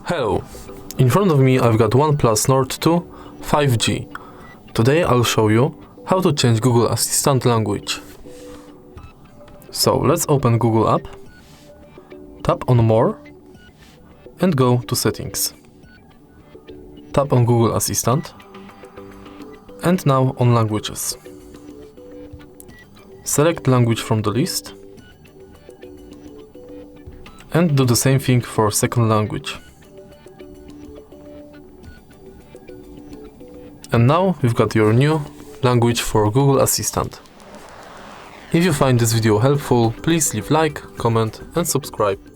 Hello, in front of me I've got OnePlus Nord 2 5G. Today I'll show you how to change Google Assistant language. So let's open Google app, tap on More and go to Settings. Tap on Google Assistant and now on Languages. Select language from the list and do the same thing for second language. And now you've got your new language for Google Assistant. If you find this video helpful, please leave like, comment and subscribe.